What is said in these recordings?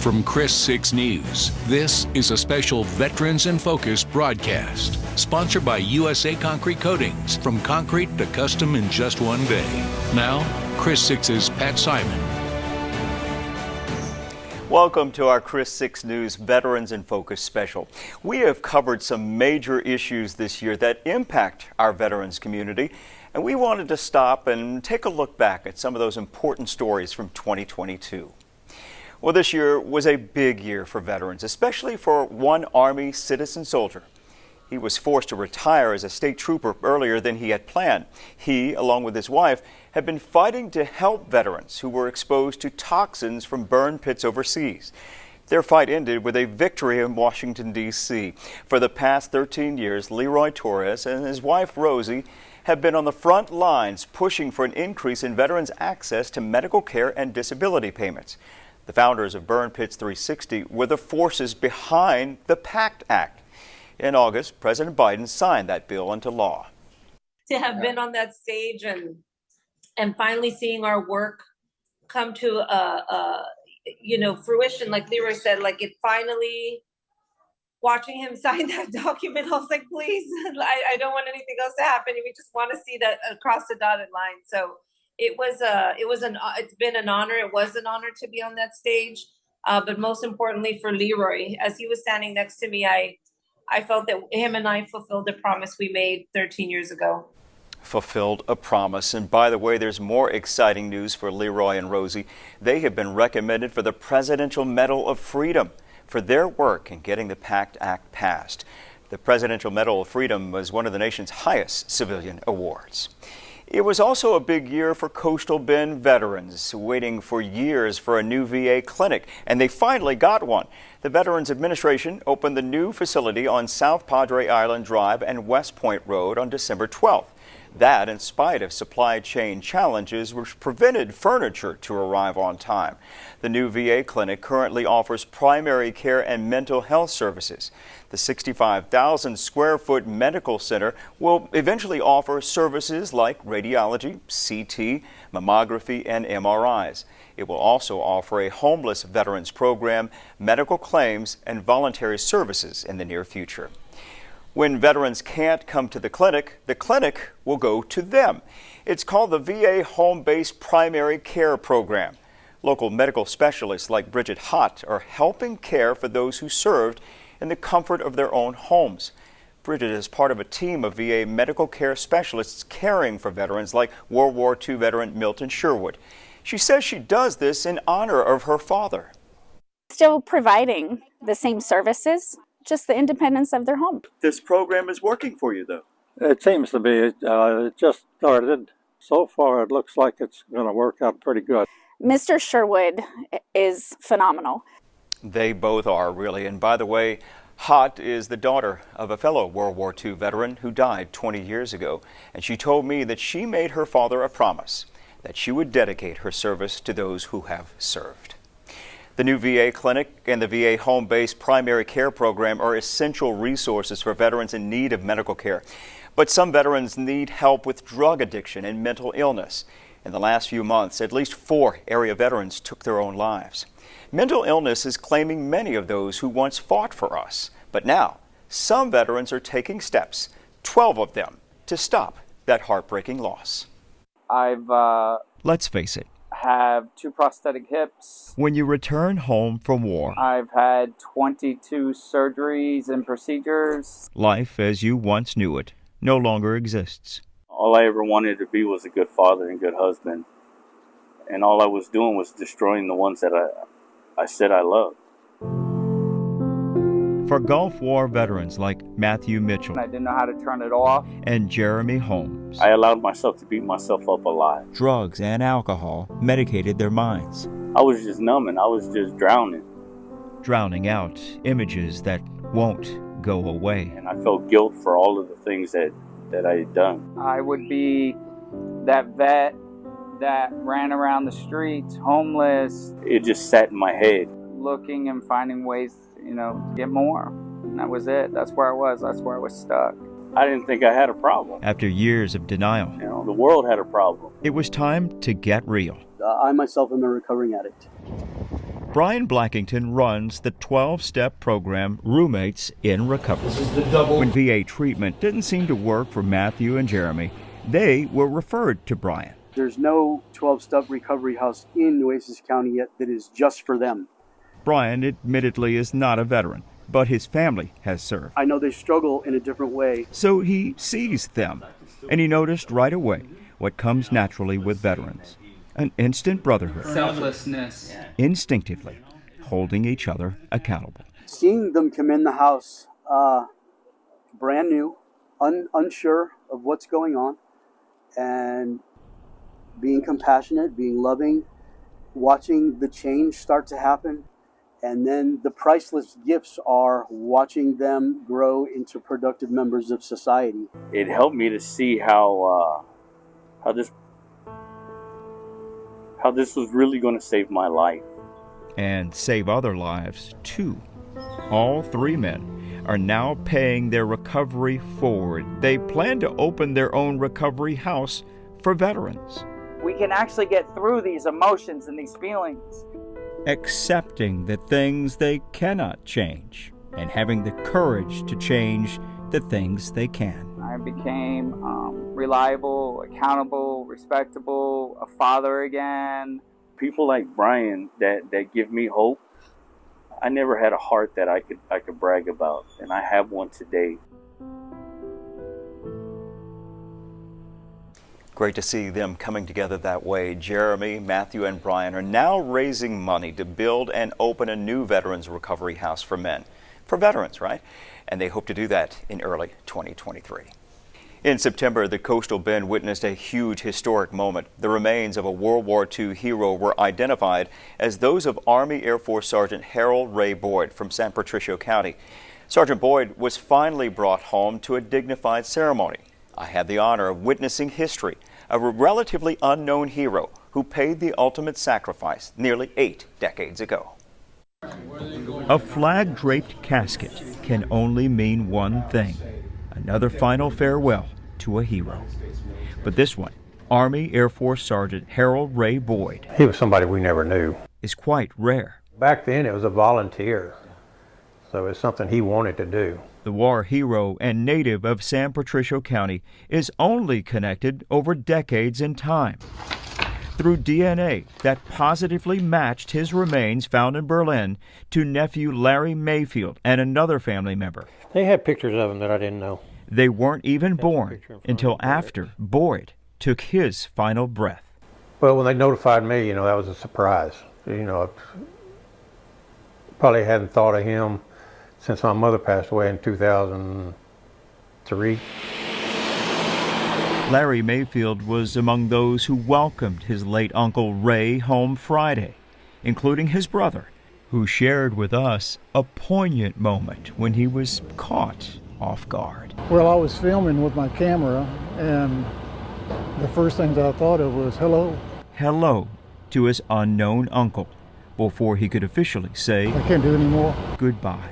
From Chris 6 News, this is a special Veterans in Focus broadcast, sponsored by USA Concrete Coatings, from concrete to custom in just one day. Now, Chris 6's Pat Simon. Welcome to our Chris 6 News Veterans in Focus special. We have covered some major issues this year that impact our veterans community, and we wanted to stop and take a look back at some of those important stories from 2022. Well, this year was a big year for veterans, especially for one Army citizen soldier. He was forced to retire as a state trooper earlier than he had planned. He, along with his wife, had been fighting to help veterans who were exposed to toxins from burn pits overseas. Their fight ended with a victory in Washington, D.C. For the past 13 years, Leroy Torres and his wife, Rosie, have been on the front lines pushing for an increase in veterans' access to medical care and disability payments. The founders of Burn Pits 360 were the forces behind the PACT Act. In August, President Biden signed that bill into law. To have been on that stage and finally seeing our work come to fruition, like Leroy said, like it finally, watching him sign that document, I was like, please, I don't want anything else to happen. We just want to see that across the dotted line. So it's been an honor. It was an honor to be on that stage. But most importantly for Leroy, as he was standing next to me, I felt that him and I fulfilled the promise we made 13 years ago. Fulfilled a promise. And by the way, there's more exciting news for Leroy and Rosie. They have been recommended for the Presidential Medal of Freedom for their work in getting the PACT Act passed. The Presidential Medal of Freedom was one of the nation's highest civilian awards. It was also a big year for Coastal Bend veterans, waiting for years for a new VA clinic, and they finally got one. The Veterans Administration opened the new facility on South Padre Island Drive and West Point Road on December 12th. That in spite of supply chain challenges which prevented furniture to arrive on time. The new VA clinic currently offers primary care and mental health services. The 65,000 square foot medical center will eventually offer services like radiology, CT, mammography, and MRIs. It will also offer a homeless veterans program, medical claims, and voluntary services in the near future. When veterans can't come to the clinic will go to them. It's called the VA Home-Based Primary Care Program. Local medical specialists like Bridget Hott are helping care for those who served in the comfort of their own homes. Bridget is part of a team of VA medical care specialists caring for veterans like World War II veteran Milton Sherwood. She says she does this in honor of her father. Still providing the same services, just the independence of their home. This program is working for you, though. It seems to be. It just started. So far, it looks like it's going to work out pretty good. Mr. Sherwood is phenomenal. They both are, really. And by the way, Hott is the daughter of a fellow World War II veteran who died 20 years ago. And she told me that she made her father a promise that she would dedicate her service to those who have served. The new VA clinic and the VA home-based primary care program are essential resources for veterans in need of medical care. But some veterans need help with drug addiction and mental illness. In the last few months, at least 4 area veterans took their own lives. Mental illness is claiming many of those who once fought for us. But now, some veterans are taking steps, 12 of them, to stop that heartbreaking loss. Let's face it. Have 2 prosthetic hips. When you return home from war, I've had 22 surgeries and procedures. Life as you once knew it no longer exists. All I ever wanted to be was a good father and good husband. And all I was doing was destroying the ones that I said I loved. For Gulf War veterans like Matthew Mitchell, I didn't know how to turn it off, and Jeremy Holmes, I allowed myself to beat myself up a lot. Drugs and alcohol medicated their minds. I was just numbing. I was just drowning out images that won't go away. And I felt guilt for all of the things that I had done. I would be that vet that ran around the streets, homeless. It just sat in my head. Looking and finding ways, to get more. And that was it. That's where I was. That's where I was stuck. I didn't think I had a problem. After years of denial, the world had a problem. It was time to get real. I myself am a recovering addict. Brian Blackington runs the 12-step program Roommates in Recovery. When VA treatment didn't seem to work for Matthew and Jeremy, they were referred to Brian. There's no 12-step recovery house in Nueces County yet that is just for them. Brian admittedly is not a veteran, but his family has served. I know they struggle in a different way. So he sees them, and he noticed right away what comes naturally with veterans. An instant brotherhood. Selflessness. Instinctively holding each other accountable. Seeing them come in the house brand new, unsure of what's going on, and being compassionate, being loving, watching the change start to happen, and then the priceless gifts are watching them grow into productive members of society. It helped me to see how this was really going to save my life. And save other lives, too. All three men are now paying their recovery forward. They plan to open their own recovery house for veterans. We can actually get through these emotions and these feelings. Accepting the things they cannot change and having the courage to change the things they can. I became reliable, accountable, respectable, a father again. People like Brian that give me hope. I never had a heart that I could brag about, and I have one today. Great to see them coming together that way. Jeremy, Matthew, and Brian are now raising money to build and open a new veterans recovery house for men. For veterans, right? And they hope to do that in early 2023. In September, the Coastal Bend witnessed a huge historic moment. The remains of a World War II hero were identified as those of Army Air Force Sergeant Harold Ray Boyd from San Patricio County. Sergeant Boyd was finally brought home to a dignified ceremony. I had the honor of witnessing history of a relatively unknown hero who paid the ultimate sacrifice nearly 8 decades ago. A flag-draped casket can only mean one thing: another final farewell to a hero. But this one, Army Air Force Sergeant Harold Ray Boyd, He was somebody we never knew. is quite rare. Back then it was a volunteer, so it's something he wanted to do. The war hero and native of San Patricio County is only connected over decades in time through DNA that positively matched his remains found in Berlin to nephew Larry Mayfield and another family member. They had pictures of him that I didn't know. They weren't even born until after Boyd took his final breath. Well, when they notified me, that was a surprise. I probably hadn't thought of him since my mother passed away in 2003. Larry Mayfield was among those who welcomed his late Uncle Ray home Friday, including his brother, who shared with us a poignant moment when he was caught off guard. Well, I was filming with my camera, and the first thing that I thought of was hello. Hello to his unknown uncle before he could officially say, I can't do anymore. Goodbye.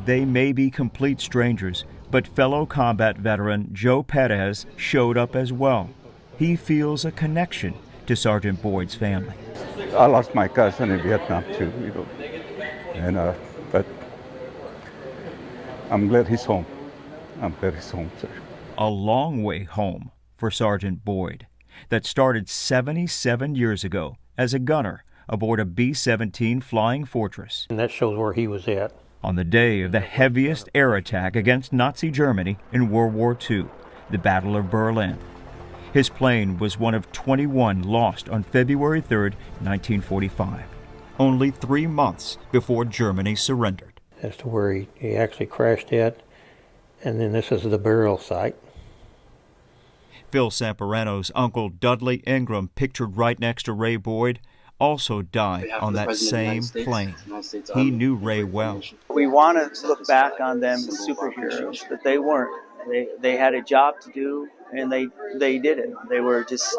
They may be complete strangers, but fellow combat veteran Joe Perez showed up as well. He feels a connection to Sergeant Boyd's family. I lost my cousin in Vietnam too, but I'm glad he's home. I'm glad he's home, sir. A long way home for Sergeant Boyd that started 77 years ago as a gunner aboard a B-17 Flying Fortress. And that shows where he was at. On the day of the heaviest air attack against Nazi Germany in World War II, the Battle of Berlin. His plane was one of 21 lost on February 3, 1945, only 3 months before Germany surrendered. As to where he actually crashed at, and then this is the burial site. Phil Samperano's uncle Dudley Ingram, pictured right next to Ray Boyd, also died on that same plane. He knew Ray well. We want to look back on them as superheroes, but they weren't. They had a job to do, and they did it. They were just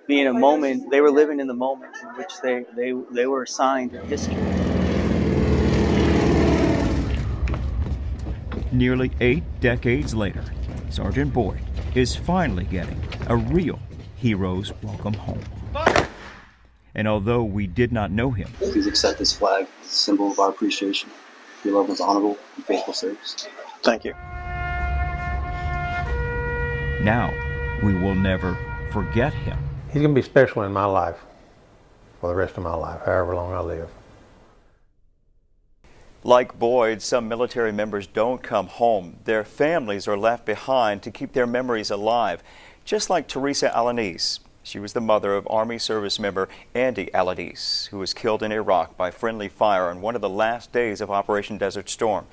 being a moment. They were living in the moment in which they were assigned in history. Nearly 8 decades later, Sergeant Boyd is finally getting a real hero's welcome home. And although we did not know him, please accept this flag as a symbol of our appreciation. Your love was honorable and faithful service. Thank you. now we will never forget him. He's going to be special in my life for the rest of my life, however long I live. Like Boyd, some military members don't come home. Their families are left behind to keep their memories alive, just like Teresa Alanis. She was the mother of Army service member Andy Alanis, who was killed in Iraq by friendly fire on one of the last days of Operation Desert Storm.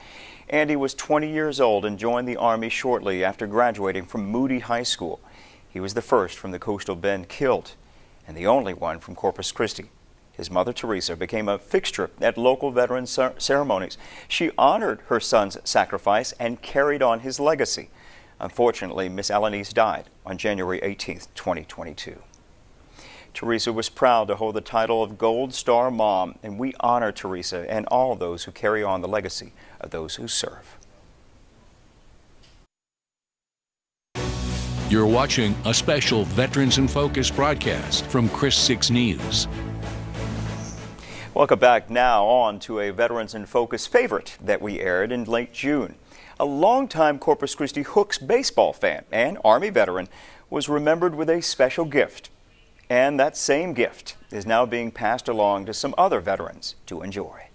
Andy was 20 years old and joined the Army shortly after graduating from Moody High School. He was the first from the Coastal Bend killed and the only one from Corpus Christi. His mother, Teresa, became a fixture at local veteran ceremonies. She honored her son's sacrifice and carried on his legacy. Unfortunately, Miss Alanis died on January 18, 2022. Teresa was proud to hold the title of Gold Star Mom, and we honor Teresa and all those who carry on the legacy of those who serve. You're watching a special Veterans in Focus broadcast from Chris 6 News. Welcome back. Now on to a Veterans in Focus favorite that we aired in late June. A longtime Corpus Christi Hooks baseball fan and Army veteran was remembered with a special gift. And that same gift is now being passed along to some other veterans to enjoy.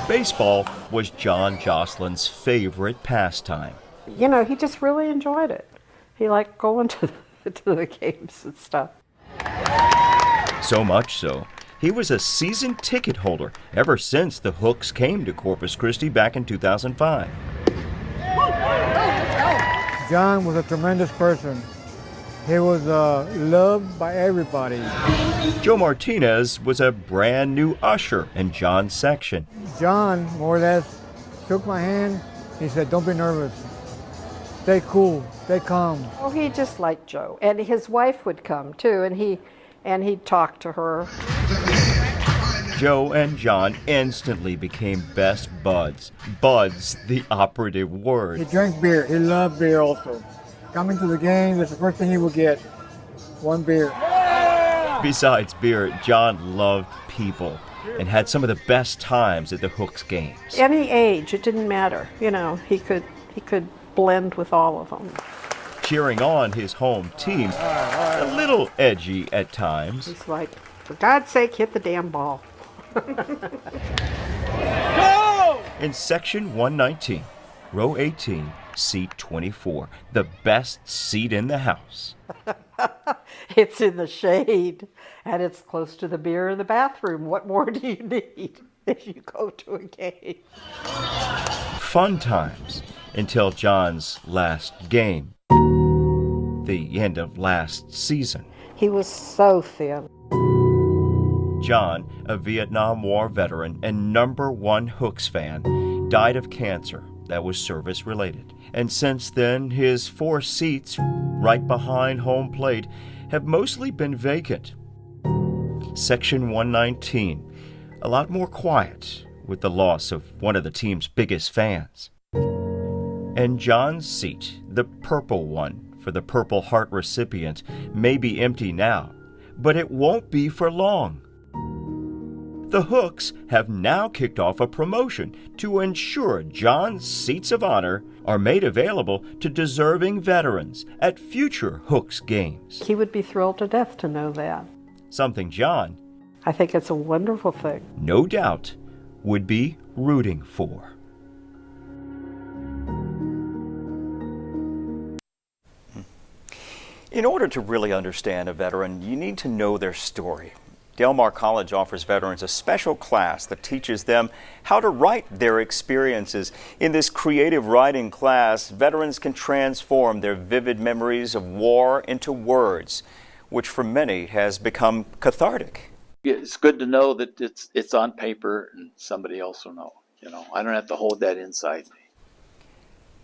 Baseball was John Jocelyn's favorite pastime. You know, he just really enjoyed it. He liked going to the games and stuff. So much so, he was a season ticket holder ever since the Hooks came to Corpus Christi back in 2005. John was a tremendous person. He was loved by everybody. Joe Martinez was a brand new usher in John's section. John, more or less, shook my hand. He said, "Don't be nervous. Stay cool, stay calm." Oh, he just liked Joe. And his wife would come too, and he'd talk to her. Joe and John instantly became best buds. Buds, the operative word. He drank beer. He loved beer also. Coming to the game, that's the first thing he would get. One beer. Besides beer, John loved people and had some of the best times at the Hooks games. Any age, it didn't matter. You know, he could blend with all of them. Cheering on his home team, a little edgy at times. He's like, for God's sake, hit the damn ball. In section 119, row 18, seat 24, the best seat in the house. It's in the shade, and it's close to the beer in the bathroom. What more do you need if you go to a game? Fun times until John's last game, the end of last season. He was so thin. John, a Vietnam War veteran and #1 Hooks fan, died of cancer that was service-related. And since then, his 4 seats right behind home plate have mostly been vacant. Section 119, a lot more quiet with the loss of one of the team's biggest fans. And John's seat, the purple one for the Purple Heart recipient, may be empty now, but it won't be for long. The Hooks have now kicked off a promotion to ensure John's seats of honor are made available to deserving veterans at future Hooks games. He would be thrilled to death to know that. Something John, I think it's a wonderful thing, no doubt, would be rooting for. In order to really understand a veteran, you need to know their story. Del Mar College offers veterans a special class that teaches them how to write their experiences. In this creative writing class, veterans can transform their vivid memories of war into words, which for many has become cathartic. It's good to know that it's on paper and somebody else will know. You know, I don't have to hold that inside me.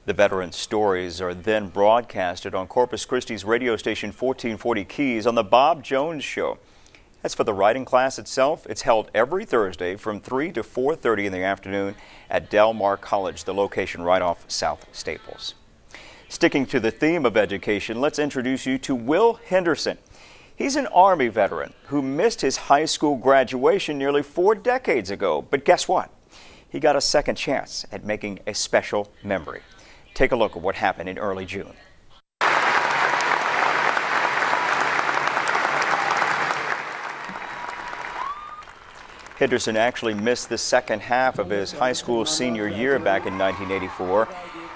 The veterans' stories are then broadcasted on Corpus Christi's radio station 1440 Keys on the Bob Jones Show. As for the writing class itself, it's held every Thursday from 3 to 4:30 in the afternoon at Del Mar College, the location right off South Staples. Sticking to the theme of education, let's introduce you to Will Henderson. He's an Army veteran who missed his high school graduation nearly 4 decades ago. But guess what? He got a second chance at making a special memory. Take a look at what happened in early June. Henderson actually missed the second half of his high school senior year back in 1984,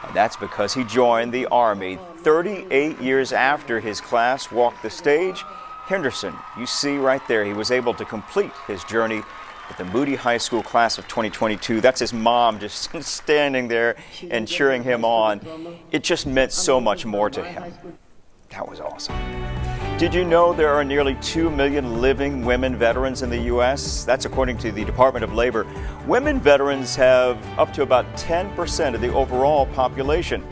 and that's because he joined the Army 38 years after his class walked the stage. Henderson, you see right there, he was able to complete his journey with the Moody High School class of 2022. That's his mom just standing there and cheering him on. It just meant so much more to him. That was awesome. Did you know there are nearly 2 million living women veterans in the U.S.? That's according to the Department of Labor. Women veterans have up to about 10% of the overall population.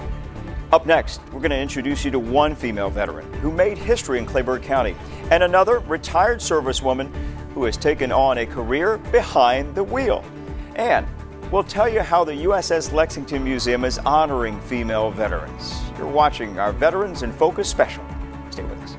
Up next, we're going to introduce you to one female veteran who made history in Clayburgh County and another retired servicewoman who has taken on a career behind the wheel. And we'll tell you how the USS Lexington Museum is honoring female veterans. You're watching our Veterans in Focus special. Stay with us.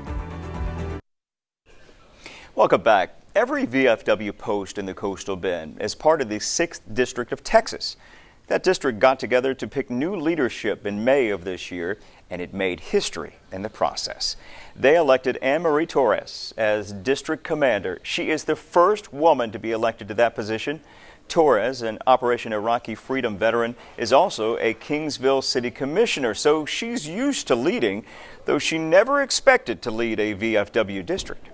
Welcome back. Every VFW post in the Coastal Bend is part of the 6th District of Texas. That district got together to pick new leadership in May of this year, and it made history in the process. They elected Anne Marie Torres as district commander. She is the first woman to be elected to that position. Torres, an Operation Iraqi Freedom veteran, is also a Kingsville City Commissioner, so she's used to leading, though she never expected to lead a VFW district.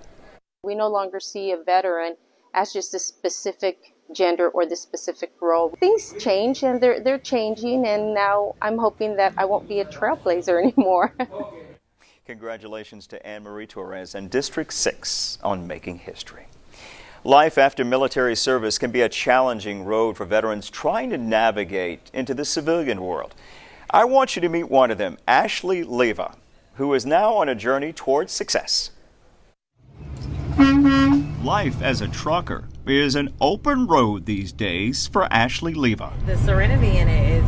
We no longer see a veteran as just a specific gender or the specific role. Things change, and they're changing, and now I'm hoping that I won't be a trailblazer anymore. Congratulations to Anne Marie Torres and District 6 on making history. Life after military service can be a challenging road for veterans trying to navigate into the civilian world. I want you to meet one of them, Ashley Leva, who is now on a journey towards success. Life as a trucker is an open road these days for Ashley Leva. The serenity in it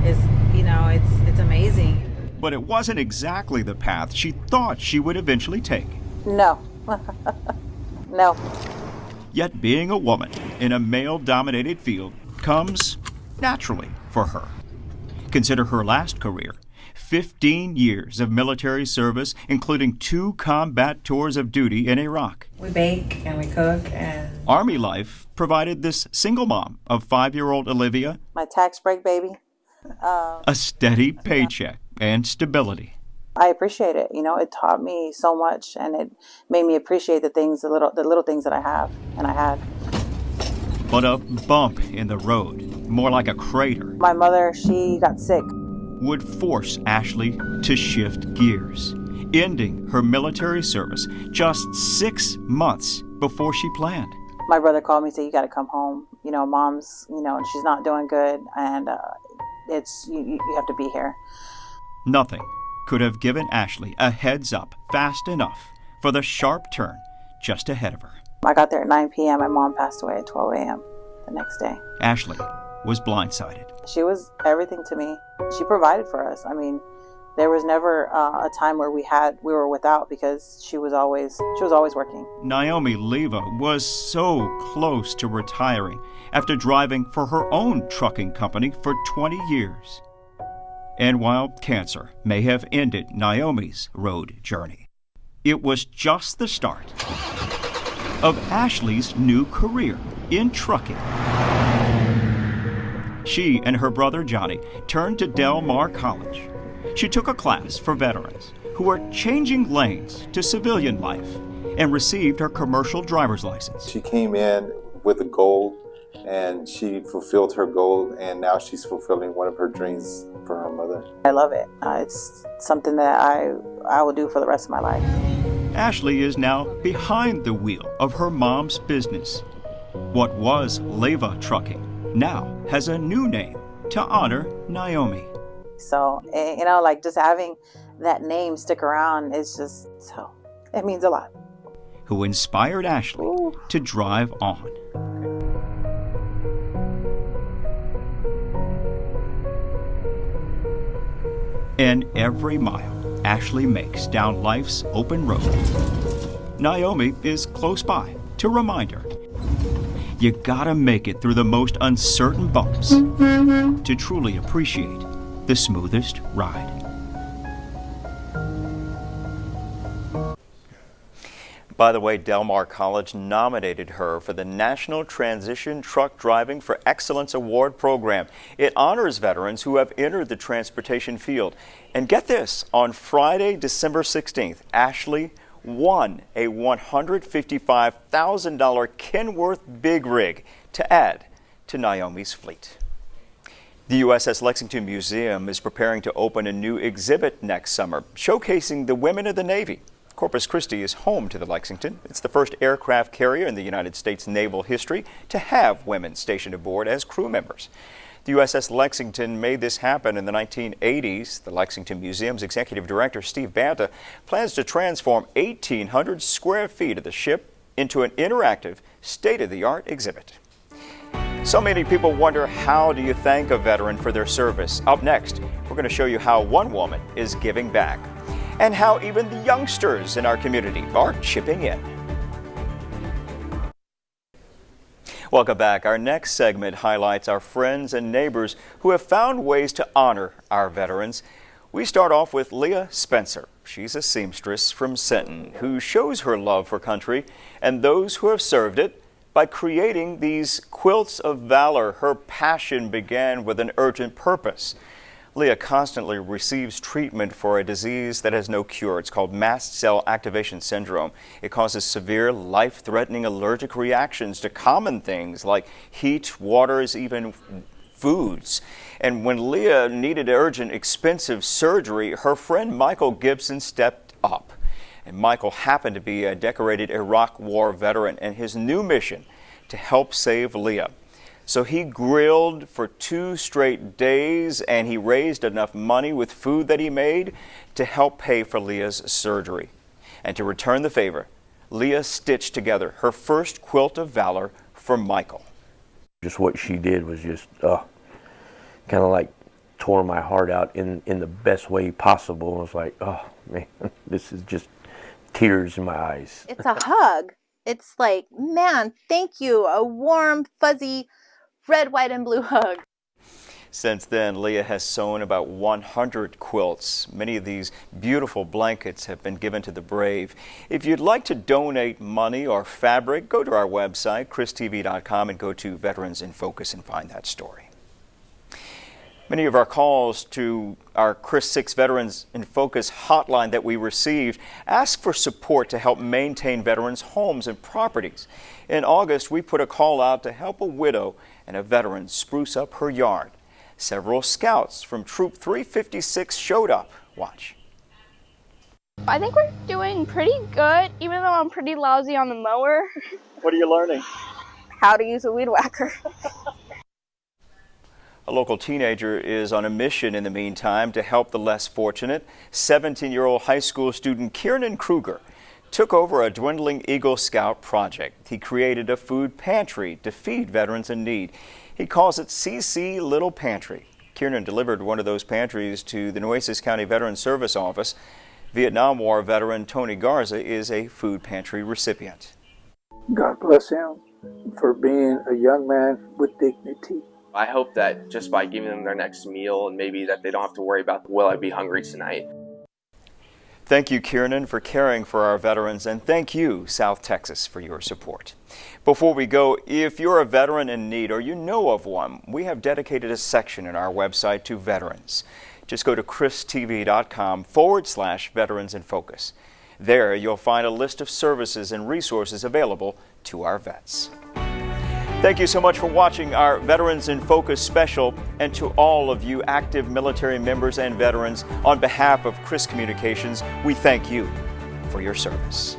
is you know, it's amazing. But it wasn't exactly the path she thought she would eventually take. No. No. Yet being a woman in a male-dominated field comes naturally for her. Consider her last career. 15 years of military service, including 2 combat tours of duty in Iraq. We bake and we cook and... Army life provided this single mom of 5-year-old Olivia My tax break baby. a steady paycheck and stability. I appreciate it. You know, it taught me so much, and it made me appreciate the little things that I have and I had. But a bump in the road, more like a crater, My mother, she got sick. would force Ashley to shift gears, ending her military service just 6 months before she planned. My brother called me and said, "You got to come home. You know, mom's, you know, she's not doing good, and you have to be here." Nothing could have given Ashley a heads up fast enough for the sharp turn just ahead of her. I got there at 9 p.m. My mom passed away at 12 a.m. the next day. Ashley was blindsided. She was everything to me. She provided for us. I mean, there was never a time where we were without, because she was always working. Naomi Leva was so close to retiring after driving for her own trucking company for 20 years. And while cancer may have ended Naomi's road journey, it was just the start of Ashley's new career in trucking. She and her brother Johnny turned to Del Mar College. She took a class for veterans who are changing lanes to civilian life and received her commercial driver's license. She came in with a goal, and she fulfilled her goal, and now she's fulfilling one of her dreams for her mother. I love it. It's something that I will do for the rest of my life. Ashley is now behind the wheel of her mom's business. What was Leva Trucking now has a new name to honor Naomi. So, you know, like just having that name stick around is just so, it means a lot. Who inspired Ashley to drive on. And every mile Ashley makes down life's open road, Naomi is close by to remind her, you gotta make it through the most uncertain bumps to truly appreciate the smoothest ride. By the way, Del Mar College nominated her for the National Transition Truck Driving for Excellence Award program. It honors veterans who have entered the transportation field. And get this, on Friday, December 16th, Ashley won a $155,000 Kenworth Big Rig to add to Naomi's fleet. The USS Lexington Museum is preparing to open a new exhibit next summer, showcasing the women of the Navy. Corpus Christi is home to the Lexington. It's the first aircraft carrier in the United States naval history to have women stationed aboard as crew members. The USS Lexington made this happen in the 1980s. The Lexington Museum's executive director, Steve Banta, plans to transform 1,800 square feet of the ship into an interactive, state-of-the-art exhibit. So many people wonder, how do you thank a veteran for their service? Up next, we're going to show you how one woman is giving back, and how even the youngsters in our community are chipping in. Welcome back. Our next segment highlights our friends and neighbors who have found ways to honor our veterans. We start off with Leah Spencer. She's a seamstress from Sinton who shows her love for country and those who have served it by creating these quilts of valor. Her passion began with an urgent purpose. Leah constantly receives treatment for a disease that has no cure. It's called mast cell activation syndrome. It causes severe, life-threatening allergic reactions to common things like heat, waters, even foods. And when Leah needed urgent, expensive surgery, her friend Michael Gibson stepped up. And Michael happened to be a decorated Iraq War veteran, and his new mission to help save Leah. So he grilled for 2 straight days, and he raised enough money with food that he made to help pay for Leah's surgery. And to return the favor, Leah stitched together her first quilt of valor for Michael. Just what she did was just kind of like tore my heart out in the best way possible. I was like, oh man, this is just tears in my eyes. It's a hug. It's like, man, thank you. A warm, fuzzy, red, white, and blue hug. Since then, Leah has sewn about 100 quilts. Many of these beautiful blankets have been given to the brave. If you'd like to donate money or fabric, go to our website, christv.com, and go to Veterans in Focus and find that story. Many of our calls to our Chris 6 Veterans in Focus hotline that we received ask for support to help maintain veterans' homes and properties. In August, we put a call out to help a widow and a veteran spruce up her yard. Several scouts from Troop 356 showed up. Watch. I think we're doing pretty good, even though I'm pretty lousy on the mower. What are you learning? How to use a weed whacker. A local teenager is on a mission in the meantime to help the less fortunate. 17-year-old high school student Kiernan Kruger took over a dwindling Eagle Scout project. He created a food pantry to feed veterans in need. He calls it CC Little Pantry. Kiernan delivered one of those pantries to the Nueces County Veterans Service Office. Vietnam War veteran Tony Garza is a food pantry recipient. God bless him for being a young man with dignity. I hope that just by giving them their next meal, and maybe that they don't have to worry about, will I be hungry tonight? Thank you, Kiernan, for caring for our veterans, and thank you, South Texas, for your support. Before we go, if you're a veteran in need or you know of one, we have dedicated a section in our website to veterans. Just go to christv.com/Veterans in Focus. There you'll find a list of services and resources available to our vets. Thank you so much for watching our Veterans in Focus special, and to all of you active military members and veterans, on behalf of Chris Communications, we thank you for your service.